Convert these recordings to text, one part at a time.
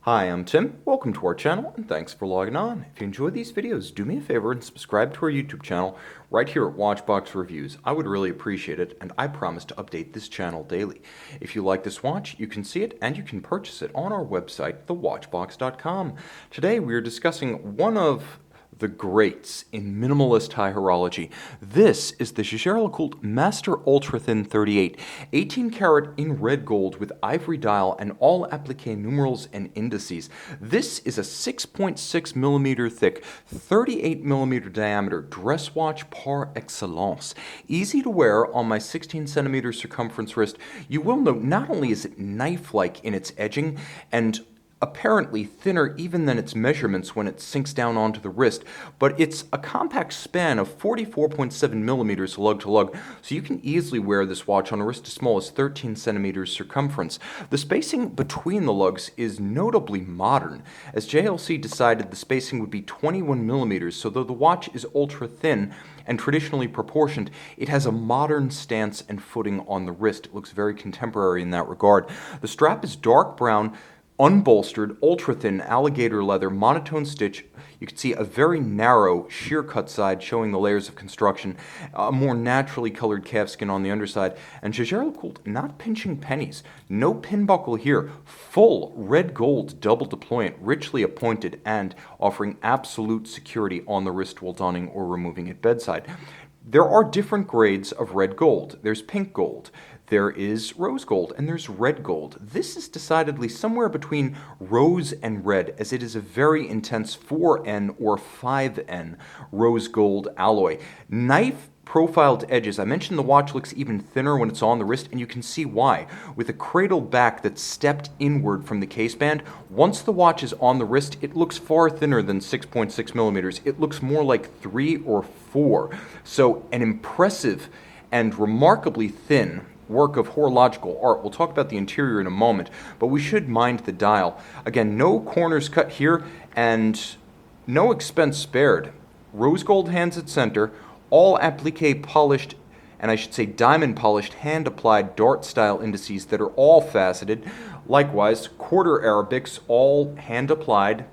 Hi, I'm Tim. Welcome to our channel, and thanks for logging on. If you enjoy these videos, do me a favor and subscribe to our YouTube channel right here at Watchbox Reviews. I would really appreciate it, and I promise to update this channel daily. If you like this watch, you can see it and you can purchase it on our website, thewatchbox.com. Today we are discussing one of the greats in minimalist high horology. This is the Jaeger-LeCoultre Master Ultra Thin 38, 18 karat in red gold with ivory dial and all applique numerals and indices. This is a 6.6 millimeter thick, 38 millimeter diameter dress watch par excellence. Easy to wear on my 16 centimeter circumference wrist. You will note not only is it knife-like in its edging and apparently thinner even than its measurements when it sinks down onto the wrist, but it's a compact span of 44.7 millimeters lug to lug, so you can easily wear this watch on a wrist as small as 13 centimeters circumference. The spacing between the lugs is notably modern, as JLC decided the spacing would be 21 millimeters, so though the watch is ultra thin and traditionally proportioned, it has a modern stance and footing on the wrist. It looks very contemporary in that regard. The strap is dark brown, unbolstered, ultra-thin alligator leather, monotone stitch. You can see a very narrow sheer cut side showing the layers of construction, a more naturally colored calfskin on the underside, and Jaeger-LeCoultre not pinching pennies. No pin buckle here. Full red gold double deployant, richly appointed and offering absolute security on the wrist while donning or removing at bedside. There are different grades of red gold. There's pink gold, there is rose gold, and there's red gold. This is decidedly somewhere between rose and red, as it is a very intense 4N or 5N rose gold alloy. Knife profiled edges. I mentioned the watch looks even thinner when it's on the wrist, and you can see why. With a cradle back that's stepped inward from the case band, once the watch is on the wrist, it looks far thinner than 6.6 millimeters. It looks more like 3 or 4. So an impressive and remarkably thin work of horological art. We'll talk about the interior in a moment, but we should mind the dial. Again, no corners cut here and no expense spared. Rose gold hands at center, all applique polished, and I should say diamond polished, hand applied dart style indices that are all faceted. Likewise, quarter Arabics, all hand applied,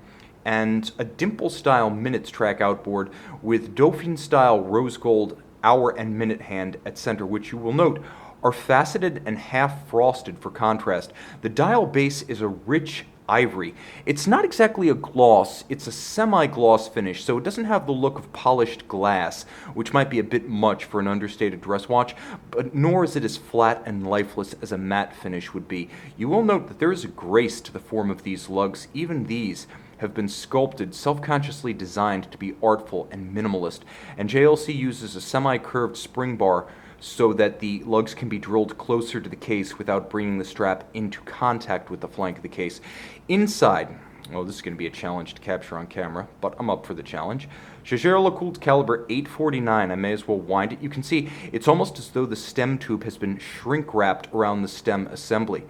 and a dimple style minutes track outboard with Dauphine style rose gold hour and minute hand at center, which you will note are faceted and half frosted for contrast. The dial base is a rich ivory. It's not exactly a gloss, it's a semi-gloss finish, so it doesn't have the look of polished glass, which might be a bit much for an understated dress watch, but nor is it as flat and lifeless as a matte finish would be. You will note that there is a grace to the form of these lugs. Even these have been sculpted, self-consciously designed to be artful and minimalist, and JLC uses a semi-curved spring bar so that the lugs can be drilled closer to the case without bringing the strap into contact with the flank of the case. Inside, oh, this is going to be a challenge to capture on camera, but I'm up for the challenge. Jaeger-LeCoultre caliber 849, I may as well wind it. You can see it's almost as though the stem tube has been shrink wrapped around the stem assembly.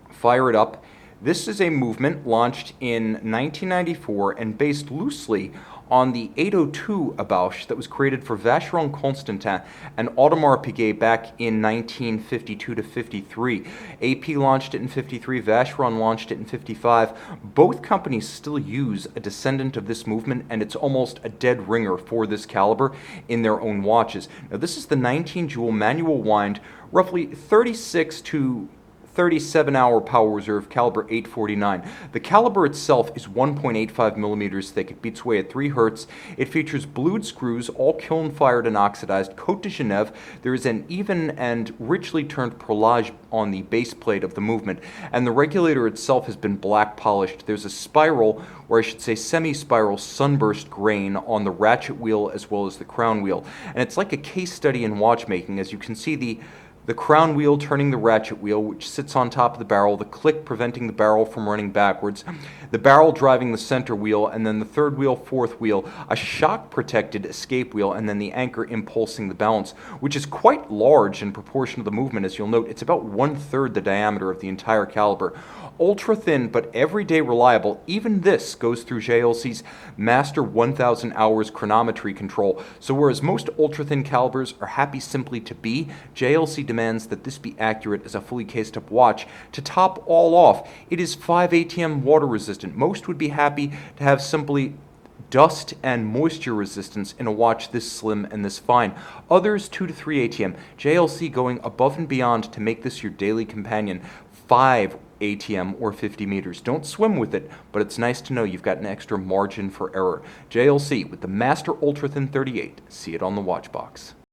Fire it up. This is a movement launched in 1994 and based loosely on the 802 Abauche that was created for Vacheron Constantin and Audemars Piguet back in 1952 to 53. AP launched it in 53, Vacheron launched it in 55. Both companies still use a descendant of this movement, and it's almost a dead ringer for this caliber in their own watches. Now, this is the 19 jewel manual wind, roughly 36 to 37-hour power reserve caliber 849. The caliber itself is 1.85 millimeters thick. It beats away at 3 hertz. It features blued screws, all kiln fired and oxidized. Cote de Genève. There is an even and richly turned perlage on the base plate of the movement, and the regulator itself has been black polished. There's a spiral, or I should say semi-spiral sunburst grain on the ratchet wheel as well as the crown wheel, and it's like a case study in watchmaking, as you can see the crown wheel turning the ratchet wheel, which sits on top of the barrel, the click preventing the barrel from running backwards, the barrel driving the center wheel, and then the third wheel, fourth wheel, a shock-protected escape wheel, and then the anchor impulsing the balance, which is quite large in proportion to the movement. As you'll note, it's about 1/3 the diameter of the entire caliber. Ultra thin, but everyday reliable. Even this goes through JLC's Master 1000 Hours chronometry control. So whereas most ultra thin calibers are happy simply to be, JLC demands that this be accurate as a fully cased up watch. To top all off, it is 5 ATM water resistant. Most would be happy to have simply dust and moisture resistance in a watch this slim and this fine. Others 2 to 3 ATM. JLC going above and beyond to make this your daily companion. 5 ATM or 50 meters. Don't swim with it, but it's nice to know you've got an extra margin for error. JLC with the Master Ultra Thin 38. See it on the watch box.